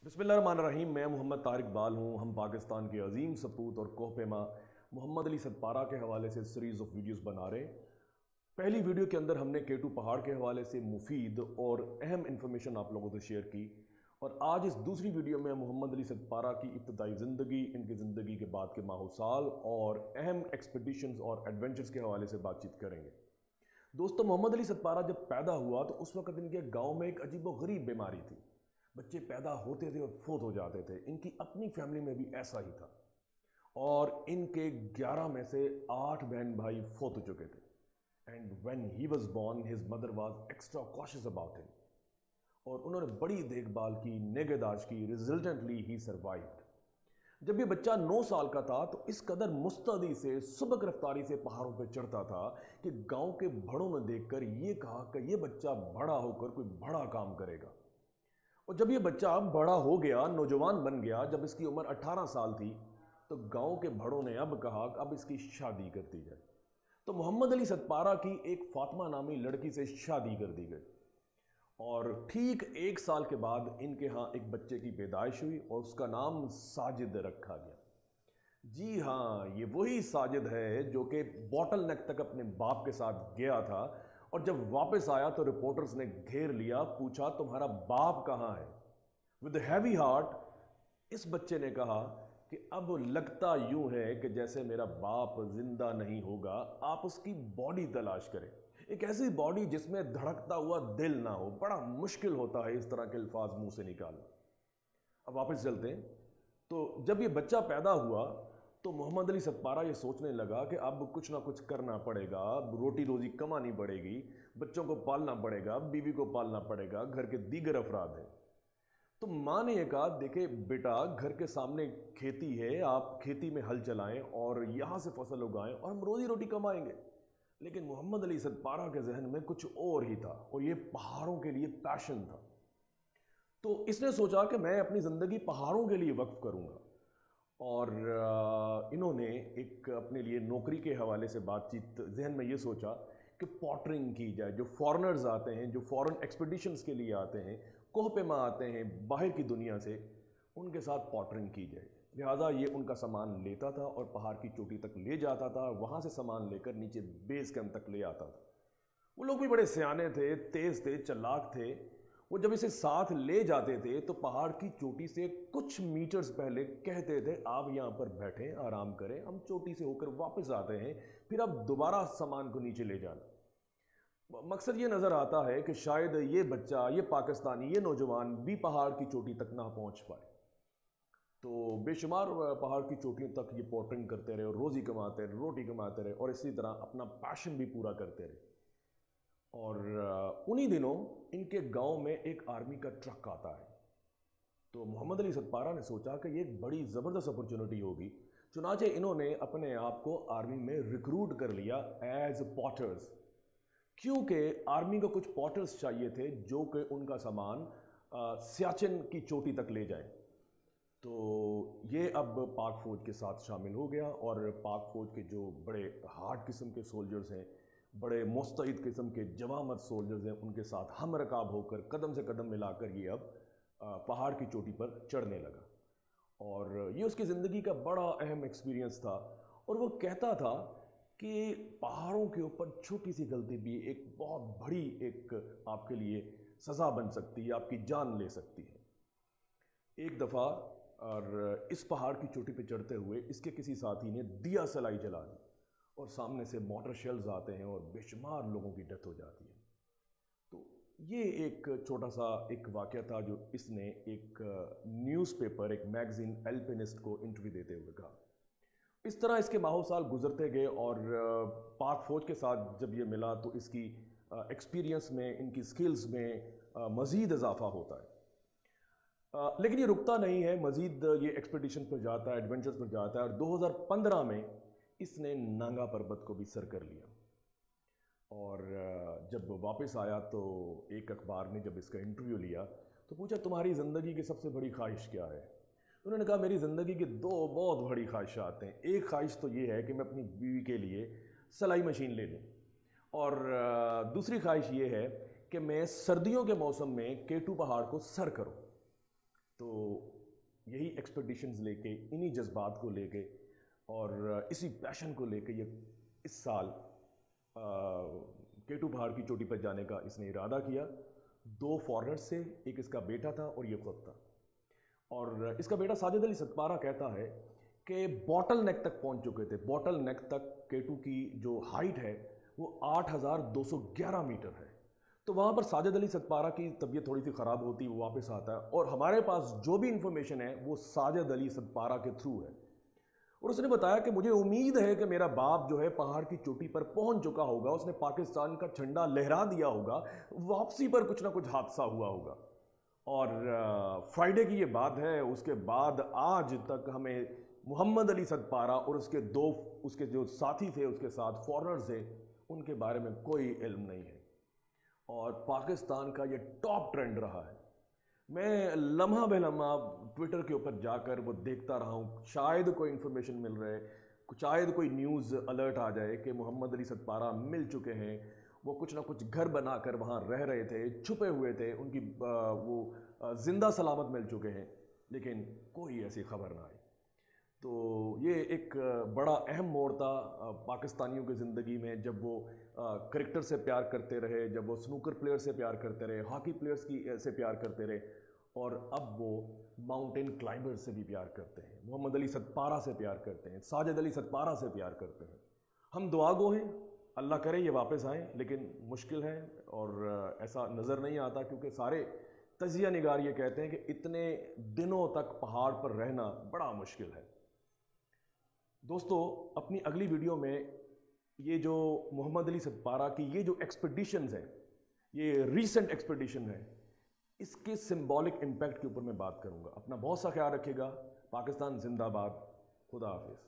बिस्मिल्लाहिर्रहमानिर्रहीम। मैं मोहम्मद तारिक बाल हूँ। हम पाकिस्तान के अजीम सपूत और कोहपेमा मोहम्मद अली सतपारा के हवाले से सीरीज़ ऑफ वीडियोस बना रहे हैं। पहली वीडियो के अंदर हमने केटू पहाड़ के हवाले से मुफीद और अहम इंफॉर्मेशन आप लोगों से शेयर की, और आज इस दूसरी वीडियो में मोहम्मद अली सतपारा की इब्तदाई ज़िंदगी, इनकी ज़िंदगी के बाद के माहो साल और अहम एक्सपीडिशंस और एडवेंचर्स के हवाले से बातचीत करेंगे। दोस्तों, मोहम्मद अली सतपारा जब पैदा हुआ तो उस वक्त इनके गाँव में एक अजीब व गरीब बीमारी थी। बच्चे पैदा होते थे और फोत हो जाते थे। इनकी अपनी फैमिली में भी ऐसा ही था, और इनके 11 में से 8 बहन भाई फोत हो चुके थे। And when he was born his mother was extra cautious about him, और उन्होंने बड़ी देखभाल की, निगहदाश्त की। रिजल्टेंटली ही सर्वाइव्ड। जब ये बच्चा 9 साल का था तो इस कदर मुस्तैदी से, सुबक रफ्तारी से पहाड़ों पर चढ़ता था कि गांव के बड़ों ने देखकर ये कहा कि ये बच्चा बड़ा होकर कोई बड़ा काम करेगा। और जब ये बच्चा बड़ा हो गया, नौजवान बन गया, जब इसकी उम्र 18 साल थी, तो गांव के बड़ों ने अब कहा कि अब इसकी शादी कर दी जाए। तो मोहम्मद अली सतपारा की एक फातिमा नामी लड़की से शादी कर दी गई, और ठीक 1 साल के बाद इनके यहाँ एक बच्चे की पैदाइश हुई और उसका नाम साजिद रखा गया। जी हाँ, ये वही साजिद है जो कि बॉटल नेक तक अपने बाप के साथ गया था, और जब वापस आया तो रिपोर्टर्स ने घेर लिया, पूछा तुम्हारा बाप कहाँ है। विद हैवी हार्ट इस बच्चे ने कहा कि अब लगता यूं है कि जैसे मेरा बाप जिंदा नहीं होगा, आप उसकी बॉडी तलाश करें, एक ऐसी बॉडी जिसमें धड़कता हुआ दिल ना हो। बड़ा मुश्किल होता है इस तरह के अल्फाज मुंह से निकालना। अब वापस चलते हैं। तो जब ये बच्चा पैदा हुआ तो मोहम्मद अली सतपारा ये सोचने लगा कि अब कुछ ना कुछ करना पड़ेगा, अब रोटी रोजी कमानी पड़ेगी, बच्चों को पालना पड़ेगा, बीवी को पालना पड़ेगा, घर के दीगर अफराद हैं। तो माँ ने ये कहा, देखे बेटा, घर के सामने खेती है, आप खेती में हल चलाएं और यहाँ से फसल उगाएं और हम रोजी रोटी कमाएंगे। लेकिन मोहम्मद अली सतपारा के जहन में कुछ और ही था, और ये पहाड़ों के लिए पैशन था। तो इसने सोचा कि मैं अपनी ज़िंदगी पहाड़ों के लिए वक्फ करूँगा, और इन्होंने एक अपने लिए नौकरी के हवाले से बातचीत जहन में ये सोचा कि पॉटरिंग की जाए। जो फॉरेनर्स आते हैं, जो फॉरेन एक्सपीडिशंस के लिए आते हैं, कोहपेमा आते हैं बाहर की दुनिया से, उनके साथ पॉटरिंग की जाए। लिहाजा ये उनका सामान लेता था और पहाड़ की चोटी तक ले जाता था, वहाँ से सामान लेकर नीचे बेस कैंप तक ले आता था। वो लोग भी बड़े सियाने थे, तेज़ थे, चालाक थे। वो जब इसे साथ ले जाते थे तो पहाड़ की चोटी से कुछ मीटर्स पहले कहते थे, आप यहाँ पर बैठें, आराम करें, हम चोटी से होकर वापस आते हैं, फिर अब दोबारा सामान को नीचे ले जाना। मकसद ये नज़र आता है कि शायद ये बच्चा, ये पाकिस्तानी, ये नौजवान भी पहाड़ की चोटी तक ना पहुँच पाए। तो बेशुमार पहाड़ की चोटियों तक ये पॉटरिंग करते रहे और रोज़ी कमाते रहे, रोटी कमाते रहे, और इसी तरह अपना पैशन भी पूरा करते रहे। और उन्हीं दिनों इनके गांव में एक आर्मी का ट्रक आता है। तो मोहम्मद अली सतपारा ने सोचा कि ये एक बड़ी ज़बरदस्त अपॉर्चुनिटी होगी। चुनाचे इन्होंने अपने आप को आर्मी में रिक्रूट कर लिया एज पॉटर्स, क्योंकि आर्मी को कुछ पॉटर्स चाहिए थे जो कि उनका सामान सियाचिन की चोटी तक ले जाए। तो ये अब पाक फ़ौज के साथ शामिल हो गया, और पाक फ़ौज के जो बड़े हार्ड किस्म के सोल्जर्स हैं, बड़े मुस्तैद किस्म के जवामत सोल्जर्स हैं, उनके साथ हम रकाब होकर कदम से कदम मिलाकर ये अब पहाड़ की चोटी पर चढ़ने लगा। और ये उसकी ज़िंदगी का बड़ा अहम एक्सपीरियंस था। और वो कहता था कि पहाड़ों के ऊपर छोटी सी गलती भी एक बहुत बड़ी एक आपके लिए सज़ा बन सकती है, आपकी जान ले सकती है। एक दफ़ा और इस पहाड़ की चोटी पे चढ़ते हुए इसके किसी साथी ने दिया सलाई जला दी, और सामने से मोटर शेल्स आते हैं और बेशुमार लोगों की डेथ हो जाती है। तो ये एक छोटा सा एक वाक़या था जो इसने एक न्यूज़पेपर, एक मैगज़ीन एल्पिनिस्ट को इंटरव्यू देते हुए कहा। इस तरह इसके माहो साल गुजरते गए, और पाक फ़ौज के साथ जब ये मिला तो इसकी एक्सपीरियंस में, इनकी स्किल्स में मज़ीद इजाफा होता है। लेकिन ये रुकता नहीं है, मज़ीद ये एक्सपीडिशन पर जाता है, एडवेंचर्स पर जाता है, और 2015 में इसने नांगा पर्वत को भी सर कर लिया। और जब वापस आया तो एक अखबार ने जब इसका इंटरव्यू लिया तो पूछा, तुम्हारी ज़िंदगी की सबसे बड़ी ख्वाहिश क्या है। उन्होंने कहा, मेरी ज़िंदगी की 2 बहुत बड़ी ख्वाहिशात हैं। एक ख्वाहिश तो ये है कि मैं अपनी बीवी के लिए सिलाई मशीन ले लूँ, और दूसरी ख्वाहिश ये है कि मैं सर्दियों के मौसम में केटू पहाड़ को सर करूँ। तो यही एक्सपेडिशंस लेके, इन्हीं जज्बात को लेके और इसी पैशन को लेके ये इस साल केटू पहाड़ की चोटी पर जाने का इसने इरादा किया। 2 फॉरेनर्स से, एक इसका बेटा था और ये खुद था। और इसका बेटा साजिद अली सतपारा कहता है कि बॉटल नेक तक पहुंच चुके थे। बॉटल नेक तक केटू की जो हाइट है वो 8,211 मीटर है। तो वहाँ पर साजिद अली सतपारा की तबीयत थोड़ी सी ख़राब होती, वो वापस आता है और हमारे पास जो भी इंफॉर्मेशन है वो साजिद अली सतपारा के थ्रू है। और उसने बताया कि मुझे उम्मीद है कि मेरा बाप जो है पहाड़ की चोटी पर पहुंच चुका होगा, उसने पाकिस्तान का झंडा लहरा दिया होगा, वापसी पर कुछ ना कुछ हादसा हुआ होगा। और फ्राइडे की ये बात है, उसके बाद आज तक हमें मोहम्मद अली सतपारा और उसके जो साथी थे, उसके साथ फॉरेनर्स थे, उनके बारे में कोई इल्म नहीं है। और पाकिस्तान का ये टॉप ट्रेंड रहा है। मैं लम्हा बेलम्हा ट्विटर के ऊपर जाकर वो देखता रहा हूँ, शायद कोई इन्फॉर्मेशन मिल रहा है, शायद कोई न्यूज़ अलर्ट आ जाए कि मोहम्मद अली सतपारा मिल चुके हैं, वो कुछ ना कुछ घर बनाकर वहाँ रह रहे थे, छुपे हुए थे, उनकी वो जिंदा सलामत मिल चुके हैं, लेकिन कोई ऐसी खबर ना आई। तो ये एक बड़ा अहम मोड़ था पाकिस्तानियों की ज़िंदगी में, जब वो क्रिकेटर से प्यार करते रहे, जब वो स्नूकर प्लेयर से प्यार करते रहे, हॉकी प्लेयर्स से प्यार करते रहे, और अब वो माउंटेन क्लाइंबर से भी प्यार करते हैं, मोहम्मद अली सतपारा से प्यार करते हैं, साजिद अली सतपारा से प्यार करते हैं। हम दुआ गो हैं, अल्लाह करे ये वापस आएँ, लेकिन मुश्किल है और ऐसा नज़र नहीं आता, क्योंकि सारे तजिया निगार ये कहते हैं कि इतने दिनों तक पहाड़ पर रहना बड़ा मुश्किल है। दोस्तों, अपनी अगली वीडियो में ये जो मोहम्मद अली सतपारा की ये जो एक्सपेडिशंस हैं, ये रीसेंट एक्सपेडिशन है, इसके सिंबॉलिक इम्पैक्ट के ऊपर मैं बात करूंगा। अपना बहुत सा ख्याल रखिएगा। पाकिस्तान जिंदाबाद। खुदा हाफिज़।